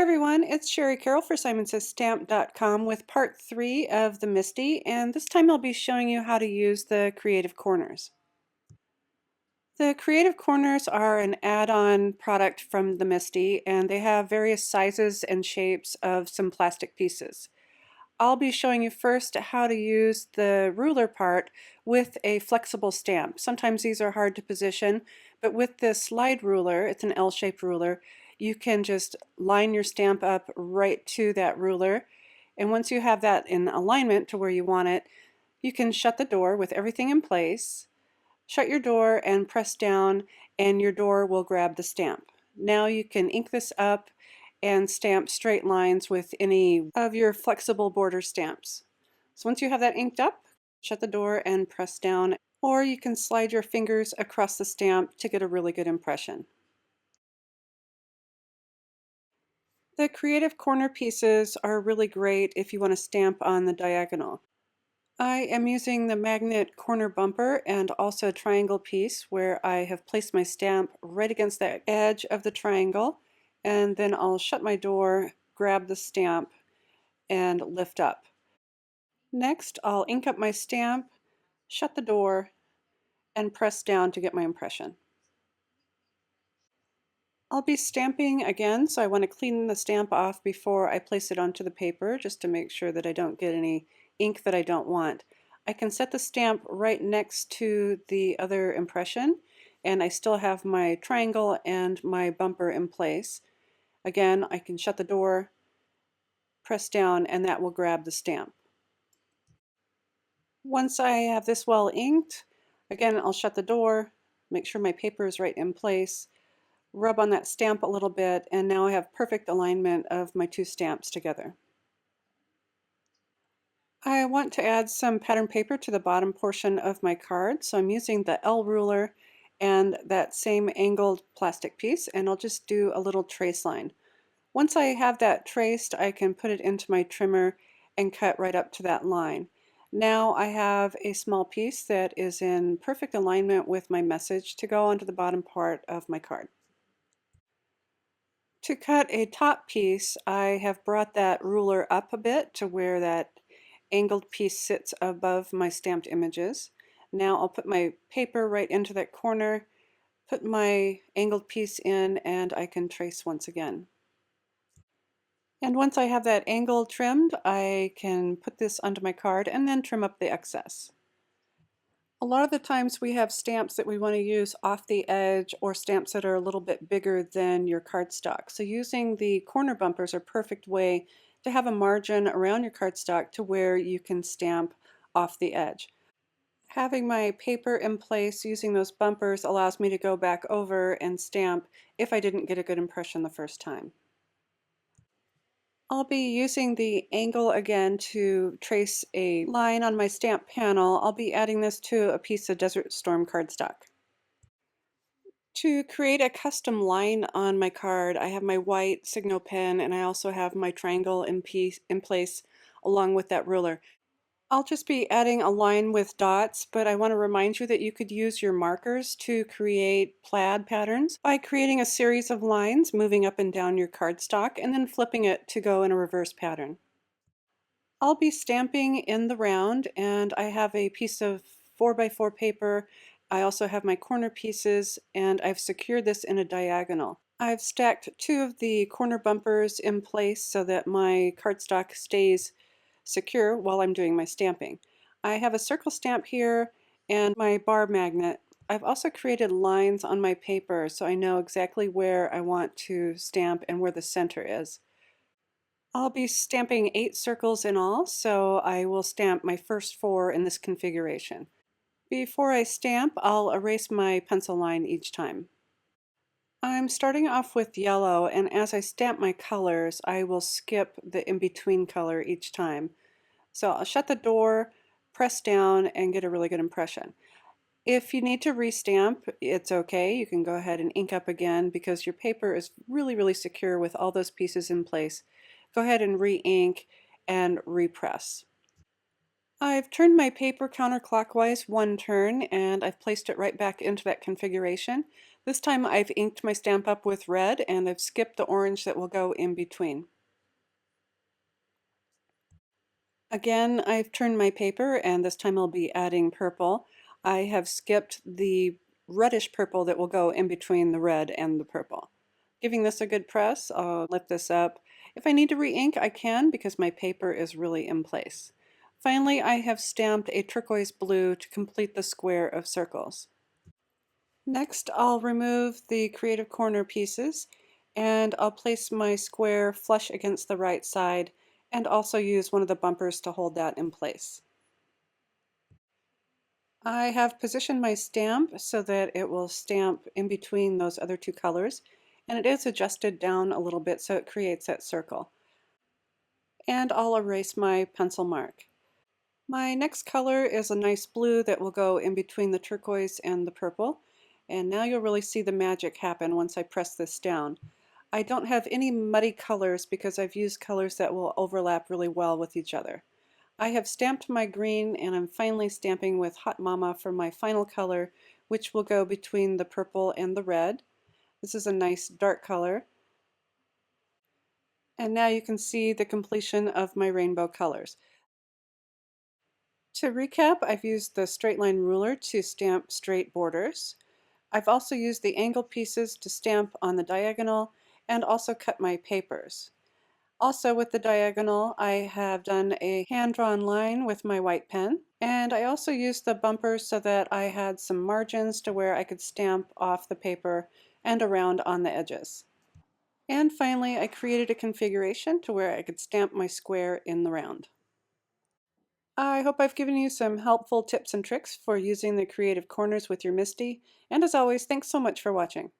everyone, it's Shari Carroll for SimonsSaysStamp.com with part 3 of the Misti, and this time I'll be showing you how to use the Creative Corners. The Creative Corners are an add-on product from the Misti, and they have various sizes and shapes of some plastic pieces. I'll be showing you first how to use the ruler part with a flexible stamp. Sometimes these are hard to position, but with this slide ruler, it's an L-shaped ruler, you can just line your stamp up right to that ruler. And once you have that in alignment to where you want it, you can shut the door with everything in place, shut your door and press down, and your door will grab the stamp. Now you can ink this up and stamp straight lines with any of your flexible border stamps. So once you have that inked up, shut the door and press down, or you can slide your fingers across the stamp to get a really good impression. The Creative Corner pieces are really great if you want to stamp on the diagonal. I am using the magnet corner bumper and also a triangle piece where I have placed my stamp right against the edge of the triangle, and then I'll shut my door, grab the stamp, and lift up. Next, I'll ink up my stamp, shut the door, and press down to get my impression. I'll be stamping again, so I want to clean the stamp off before I place it onto the paper just to make sure that I don't get any ink that I don't want. I can set the stamp right next to the other impression, and I still have my triangle and my bumper in place. Again, I can shut the door, press down, and that will grab the stamp. Once I have this well inked, again, I'll shut the door, make sure my paper is right in place, rub on that stamp a little bit, and now I have perfect alignment of my two stamps together. I want to add some pattern paper to the bottom portion of my card, so I'm using the L ruler and that same angled plastic piece, and I'll just do a little trace line. Once I have that traced, I can put it into my trimmer and cut right up to that line. Now I have a small piece that is in perfect alignment with my message to go onto the bottom part of my card. To cut a top piece, I have brought that ruler up a bit to where that angled piece sits above my stamped images. Now I'll put my paper right into that corner, put my angled piece in, and I can trace once again. And once I have that angle trimmed, I can put this onto my card and then trim up the excess. A lot of the times we have stamps that we want to use off the edge or stamps that are a little bit bigger than your cardstock. So using the corner bumpers are a perfect way to have a margin around your cardstock to where you can stamp off the edge. Having my paper in place using those bumpers allows me to go back over and stamp if I didn't get a good impression the first time. I'll be using the angle again to trace a line on my stamp panel. I'll be adding this to a piece of Desert Storm cardstock. To create a custom line on my card, I have my white signal pen and I also have my triangle in place along with that ruler. I'll just be adding a line with dots, but I want to remind you that you could use your markers to create plaid patterns by creating a series of lines, moving up and down your cardstock, and then flipping it to go in a reverse pattern. I'll be stamping in the round, and I have a piece of 4x4 paper. I also have my corner pieces, and I've secured this in a diagonal. I've stacked two of the corner bumpers in place so that my cardstock stays secure while I'm doing my stamping. I have a circle stamp here and my bar magnet. I've also created lines on my paper so I know exactly where I want to stamp and where the center is. I'll be stamping 8 circles in all, so I will stamp my first 4 in this configuration. Before I stamp, I'll erase my pencil line each time. I'm starting off with yellow, and as I stamp my colors, I will skip the in-between color each time. So I'll shut the door, press down, and get a really good impression. If you need to restamp, it's okay. You can go ahead and ink up again because your paper is really secure with all those pieces in place. Go ahead and re-ink and repress. I've turned my paper counterclockwise one turn and I've placed it right back into that configuration. This time I've inked my stamp up with red and I've skipped the orange that will go in between. Again, I've turned my paper and this time I'll be adding purple. I have skipped the reddish purple that will go in between the red and the purple. Giving this a good press, I'll lift this up. If I need to re-ink, I can because my paper is really in place. Finally, I have stamped a turquoise blue to complete the square of circles. Next, I'll remove the creative corner pieces and I'll place my square flush against the right side and also use one of the bumpers to hold that in place. I have positioned my stamp so that it will stamp in between those other two colors, and it is adjusted down a little bit so it creates that circle. And I'll erase my pencil mark. My next color is a nice blue that will go in between the turquoise and the purple. And now you'll really see the magic happen once I press this down. I don't have any muddy colors because I've used colors that will overlap really well with each other. I have stamped my green and I'm finally stamping with Hot Mama for my final color, which will go between the purple and the red. This is a nice dark color. And now you can see the completion of my rainbow colors. To recap, I've used the straight line ruler to stamp straight borders. I've also used the angle pieces to stamp on the diagonal and also cut my papers. Also with the diagonal, I have done a hand-drawn line with my white pen, and I also used the bumpers so that I had some margins to where I could stamp off the paper and around on the edges. And finally, I created a configuration to where I could stamp my square in the round. I hope I've given you some helpful tips and tricks for using the creative corners with your Misti, and as always, thanks so much for watching.